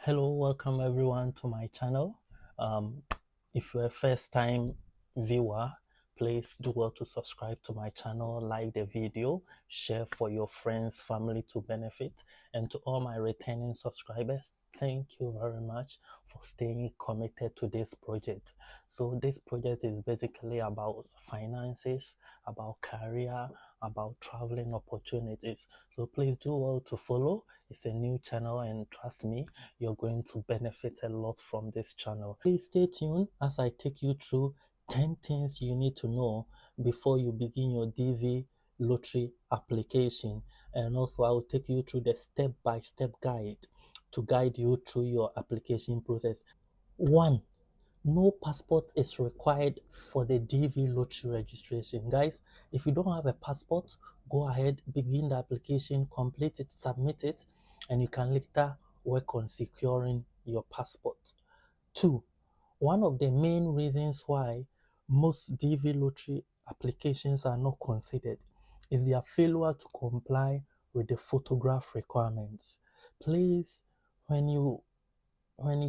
Hello, welcome everyone to my channel. If you're a first time viewer, please do well to subscribe to my channel, like the video, share for your friends, family to benefit. And to all my returning subscribers, thank you very much for staying committed to this project. So this project is basically about finances, about career, about traveling opportunities. So please do well to follow. It's a new channel and trust me, you're going to benefit a lot from this channel. Please stay tuned as I take you through 10 things you need to know before you begin your DV lottery application, and also I will take you through the step-by-step guide to guide you through your application process. 1. No passport is required for the DV lottery registration. Guys, if you don't have a passport, go ahead, begin the application, complete it, submit it, and you can later work on securing your passport. 2. One of the main reasons why most DV lottery applications are not considered is their failure to comply with the photograph requirements. Please, when you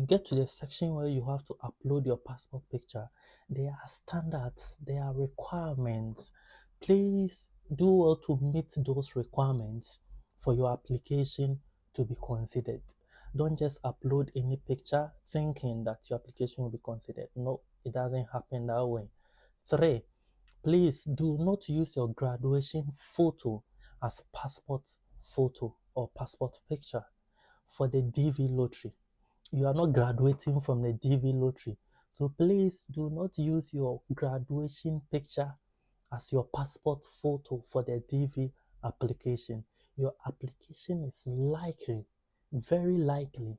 get to the section where you have to upload your passport picture, there are standards, there are requirements. Please do well to meet those requirements for your application to be considered. Don't just upload any picture thinking that your application will be considered. No, it doesn't happen that way. 3. Please do not use your graduation photo as passport photo or passport picture for the DV lottery. You are not graduating from the DV lottery. So please do not use your graduation picture as your passport photo for the DV application. Your application is likely, very likely,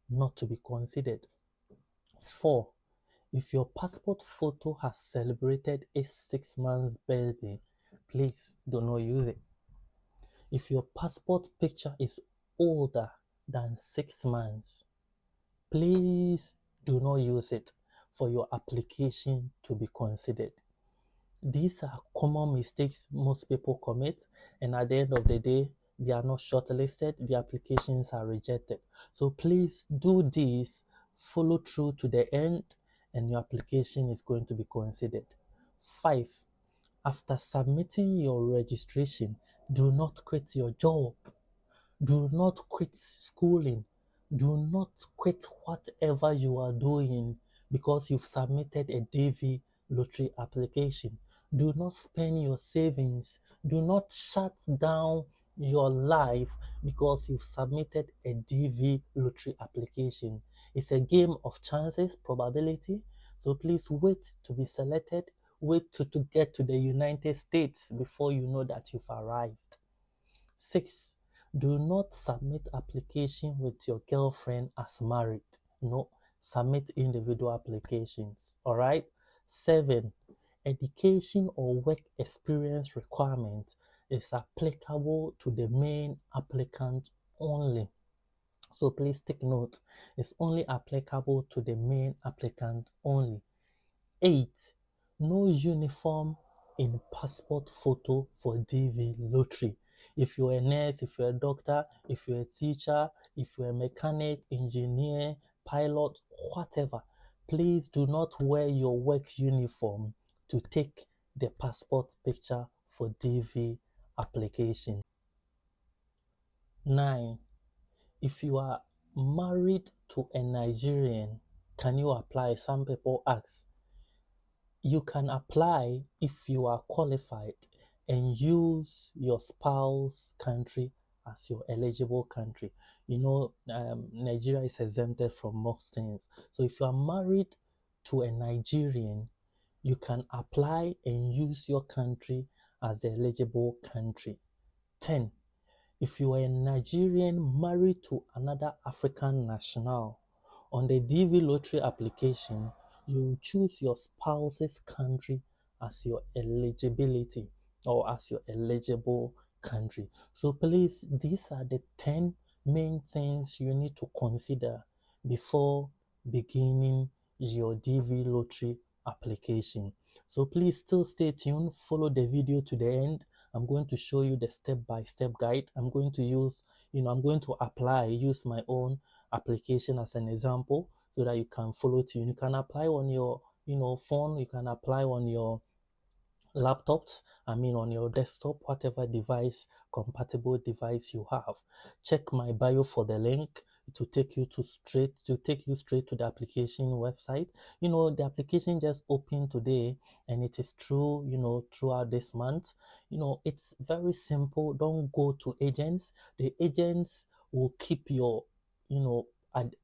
not to be considered. 4. If your passport photo has celebrated its 6 months birthday, please do not use it. If your passport picture is older than 6 months, please do not use it for your application to be considered. These are common mistakes most people commit, and at the end of the day, they are not shortlisted, the applications are rejected. So please do this, follow through to the end, and your application is going to be considered. 5. After submitting your registration, do not quit your job. Do not quit schooling. Do not quit whatever you are doing because you've submitted a DV lottery application. Do not spend your savings. Do not shut down your life because you've submitted a DV lottery application. It's a game of chances, probability. So please wait to be selected. Wait to get to the United States before you know that you've arrived. 6. Do not submit application with your girlfriend as married. No, submit individual applications. All right. 7. Education or work experience requirement is applicable to the main applicant only. So please take note, it's only applicable to the main applicant only. 8. No uniform in passport photo for DV lottery. If you're a nurse, if you're a doctor, if you're a teacher, if you're a mechanic, engineer, pilot, whatever, please do not wear your work uniform to take the passport picture for DV application. 9. If you are married to a Nigerian, can you apply? Some people ask. You can apply if you are qualified and use your spouse country as your eligible country. You know, Nigeria is exempted from most things. So if you are married to a Nigerian, you can apply and use your country as the eligible country. 10. If you are a Nigerian married to another African national, on the DV lottery application, you choose your spouse's country as your eligibility or as your eligible country. So please, these are the 10 main things you need to consider before beginning your DV lottery application. So please still stay tuned, follow the video to the end. I'm going to show you the step-by-step guide. I'm going to use, I'm going to use my own application as an example so that you can follow to. You can apply on your phone, you can apply on your laptops, on your desktop, whatever device, compatible device you have. Check my bio for the link. It will take you straight to the application website. The application just opened today, and it is throughout this month. It's very simple. Don't go to agents. The agents will keep your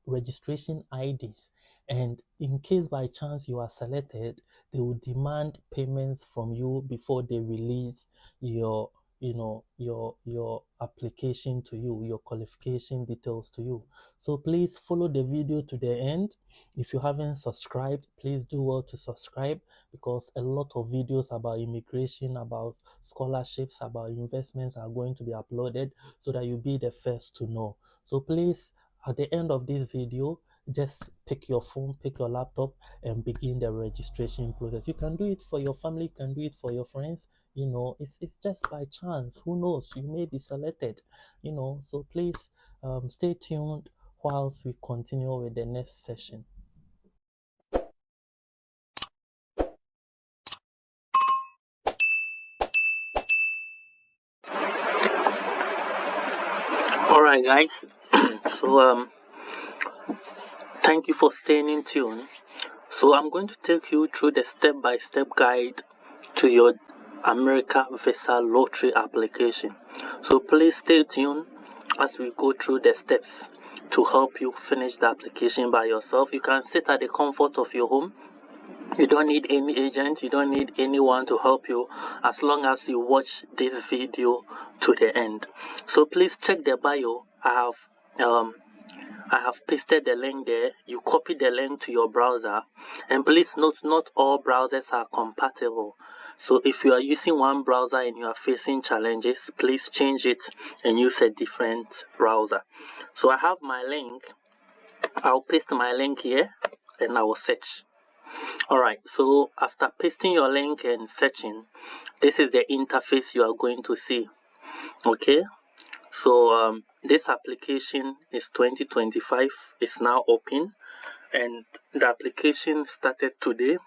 registration IDs, and in case by chance you are selected, they will demand payments from you before they release your your application to you, your qualification details to you. So please follow the video to the end. If you haven't subscribed, please do well to subscribe, because a lot of videos about immigration, about scholarships, about investments are going to be uploaded, so that you'll be the first to know. So please, at the end of this video, just pick your phone, pick your laptop, and begin the registration process. You can do it for your family, you can do it for your friends. It's just by chance. Who knows? You may be selected. So please stay tuned whilst we continue with the next session. All right, guys. So thank you for staying in tune. So I'm going to take you through the step-by-step guide to your America Visa Lottery application. So please stay tuned as we go through the steps to help you finish the application by yourself. You can sit at the comfort of your home. You don't need any agent, you don't need anyone to help you, as long as you watch this video to the end. So please check the bio. I have pasted the link there. You copy the link to your browser, and please note, not all browsers are compatible. So if you are using one browser and you are facing challenges, please change it and use a different browser. So I have my link. I'll paste my link here and I will search. Alright, so after pasting your link and searching, this is the interface you are going to see. Okay, so this application is 2025. It's now open, and the application started today,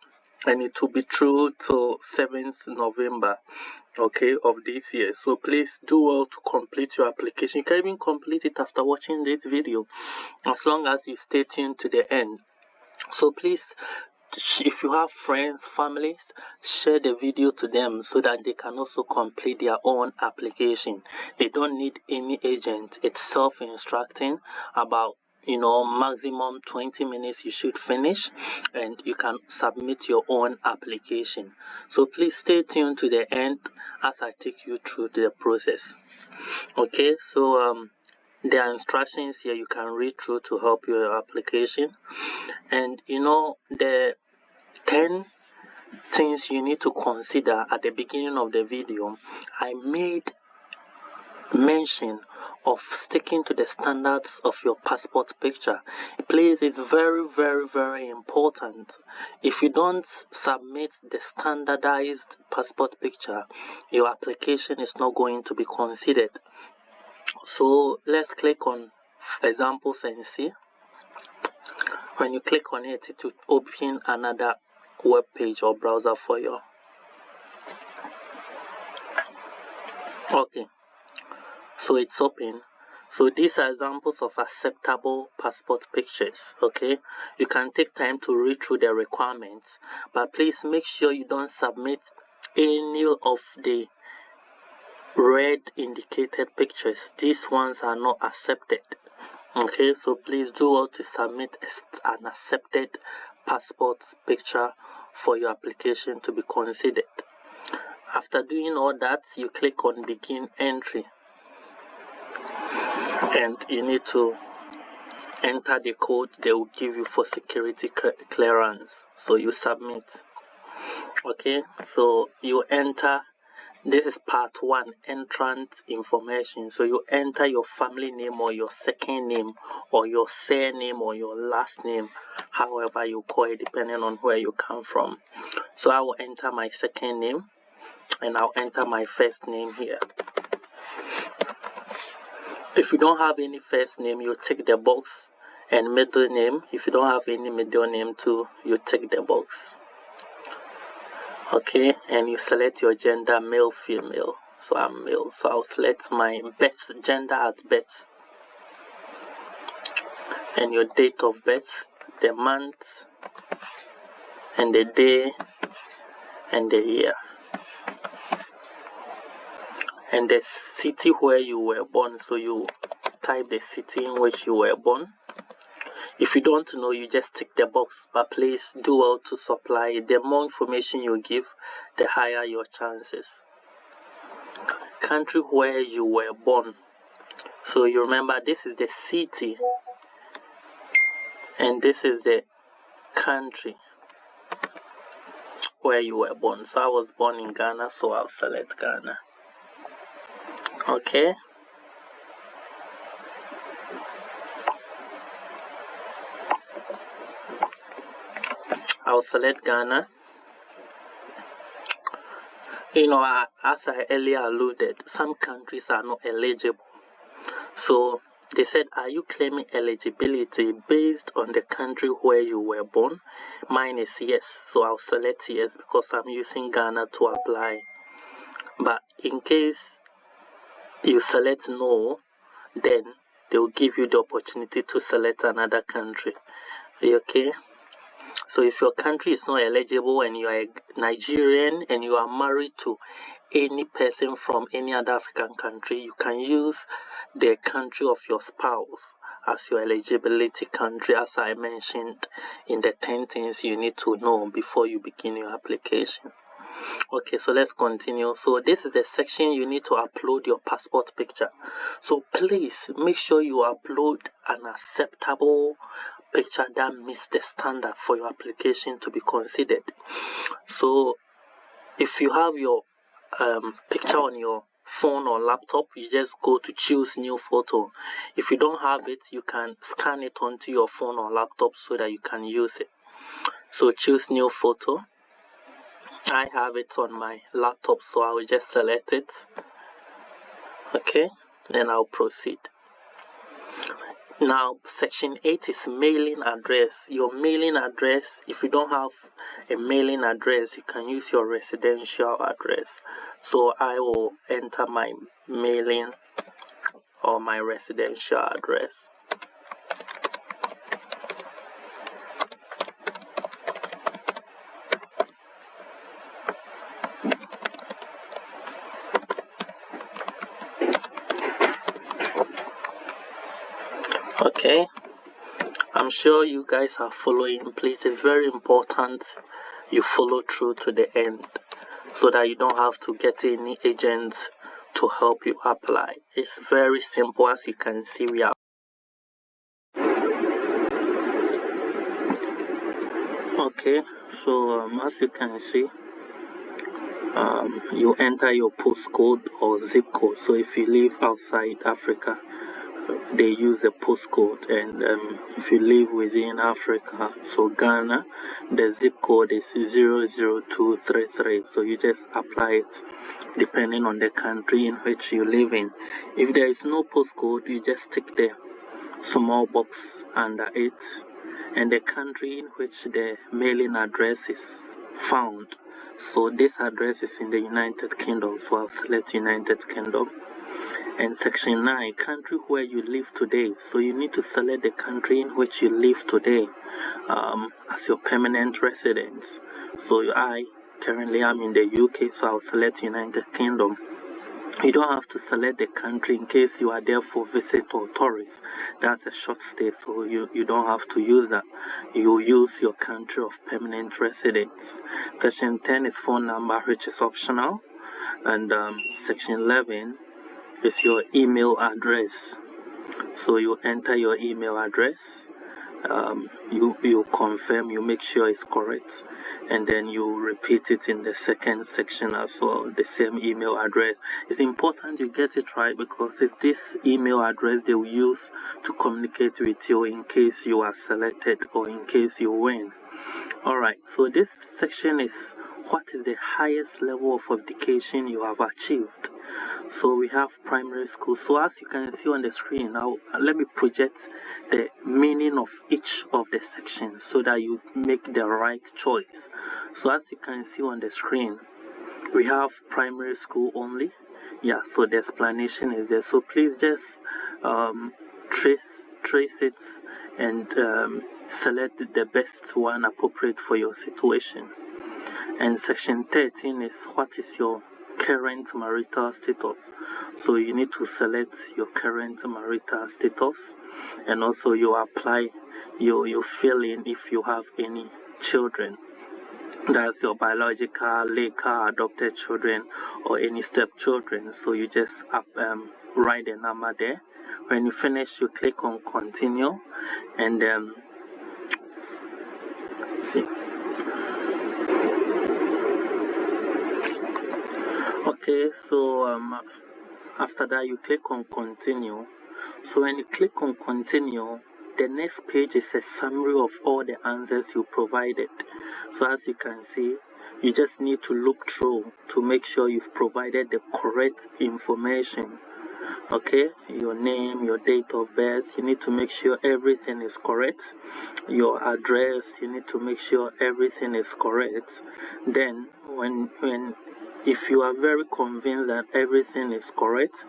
and it will be through till 7th November, okay, of this year. So please do well to complete your application. You can even complete it after watching this video, as long as you stay tuned to the end. So please, if you have friends, families, share the video to them so that they can also complete their own application. They don't need any agent. It's self-instructing. About maximum 20 minutes you should finish, and you can submit your own application. So please stay tuned to the end as I take you through the process. Okay, so there are instructions here you can read through to help your application. And the 10 things you need to consider at the beginning of the video, I made mention of sticking to the standards of your passport picture. Please, it's very, very, very important. If you don't submit the standardized passport picture, your application is not going to be considered. So let's click on examples and see. When you click on it, it will open another web page or browser for you. Okay, so it's open. So these are examples of acceptable passport pictures. Okay, you can take time to read through the requirements, but please make sure you don't submit any of the red indicated pictures. These ones are not accepted. Okay, so please do well to submit an accepted passport picture for your application to be considered. After doing all that, you click on begin entry, and you need to enter the code they will give you for security clearance. So you submit. Okay, so you enter. This is part 1, entrant information. So you enter your family name or your second name or your surname or your last name, however you call it, depending on where you come from. So I will enter my second name, and I'll enter my first name here. If you don't have any first name, you tick the box And middle name, if you don't have any middle name too, you tick the box. Okay, and you select your gender, male, female. So I'm male, so I'll select my birth gender at birth, and your date of birth, the month and the day and the year, and the city where you were born. So you type the city in which you were born. If you don't know, you just tick the box, but please do well to supply it. The more information you give, the higher your chances. Country where you were born. So you remember, this is the city and this is the country where you were born. So I was born in Ghana, so I'll select Ghana. Okay. I'll select Ghana. You know, as I earlier alluded, some countries are not eligible. So they said, are you claiming eligibility based on the country where you were born? Mine is yes, so I'll select yes because I'm using Ghana to apply. But in case you select no, then they will give you the opportunity to select another country. Okay? So if your country is not eligible and you are a Nigerian and you are married to any person from any other African country, you can use the country of your spouse as your eligibility country, as I mentioned in the 10 things you need to know before you begin your application. Okay, so let's continue. So this is the section you need to upload your passport picture. So please make sure you upload an acceptable picture that meets the standard for your application to be considered. So if you have your picture on your phone or laptop, you just go to choose new photo. If you don't have it, you can scan it onto your phone or laptop so that you can use it. So choose new photo. I have it on my laptop, so I will just select it. Okay, then I'll proceed. Now, section 8 is mailing address. Your mailing address, if you don't have a mailing address, you can use your residential address. So I will enter my mailing or my residential address. Okay, I'm sure you guys are following. Please, it's very important you follow through to the end so that you don't have to get any agents to help you apply. It's very simple. As you can see, we are okay. So as you can see, you enter your postcode or zip code. So if you live outside Africa, they use the postcode, and if you live within Africa, so Ghana, the zip code is 00233. So you just apply it depending on the country in which you live in. If there is no postcode, you just tick the small box under it and the country in which the mailing address is found. So this address is in the United Kingdom, so I'll select United Kingdom. And section 9, country where you live today. So you need to select the country in which you live today as your permanent residence. So I currently am in the UK, so I'll select United Kingdom. You don't have to select the country in case you are there for visit or tourist. That's a short stay, so you don't have to use that. You use your country of permanent residence. Section 10 is phone number, which is optional. And section 11 is your email address. So you enter your email address, you confirm, you make sure it's correct, and then you repeat it in the second section as well, the same email address. It's important you get it right because it's this email address they will use to communicate with you in case you are selected or in case you win. Alright, so this section is what is the highest level of education you have achieved. So we have primary school. So as you can see on the screen now, let me project the meaning of each of the sections so that you make the right choice. So as you can see on the screen, we have primary school only. Yeah, so the explanation is there. So please just trace it and select the best one appropriate for your situation. And section 13 is what is your current marital status. So you need to select your current marital status, and also you apply, you fill in if you have any children. That's your biological, legal, adopted children, or any stepchildren. So you just write the number there. When you finish, you click on continue, and okay, so after that you click on continue. So when you click on continue, the next page is a summary of all the answers you provided. So as you can see, you just need to look through to make sure you've provided the correct information. Okay, your name, your date of birth, you need to make sure everything is correct. Your address, you need to make sure everything is correct. Then if you are very convinced that everything is correct,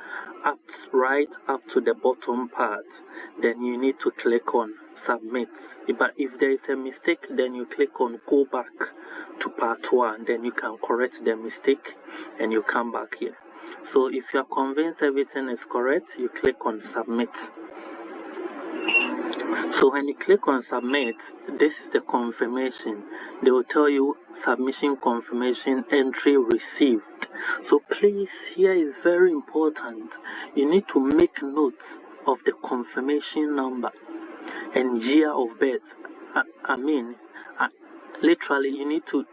right up to the bottom part, then you need to click on submit. But if there is a mistake, then you click on go back to part 1, then you can correct the mistake and you come back here. So if you are convinced everything is correct, you click on submit. So when you click on submit, this is the confirmation. They will tell you submission confirmation entry received. So please, here is very important. You need to make notes of the confirmation number and year of birth. Literally, you need to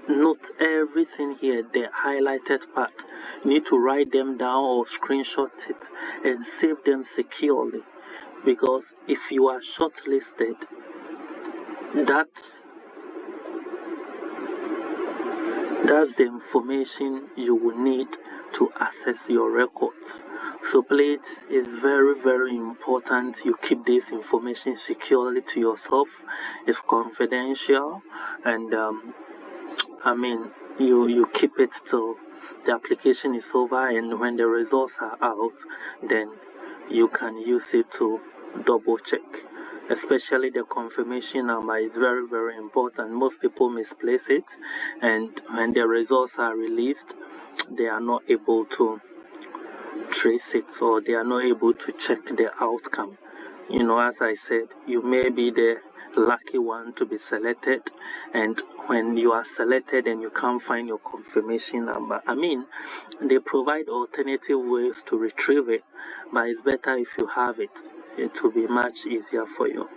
note everything here, the highlighted part. You need to write them down or screenshot it and save them securely, because if you are shortlisted, that's the information you will need to access your records. So please, it's very, very important you keep this information securely to yourself. It's confidential, and you keep it till the application is over, and when the results are out, then you can use it to double check. Especially the confirmation number is very, very important. Most people misplace it, and when the results are released, they are not able to trace it, or they are not able to check the outcome. As I said, you may be the lucky one to be selected, and when you are selected and you can't find your confirmation number, they provide alternative ways to retrieve it, but it's better if you have it. It will be much easier for you.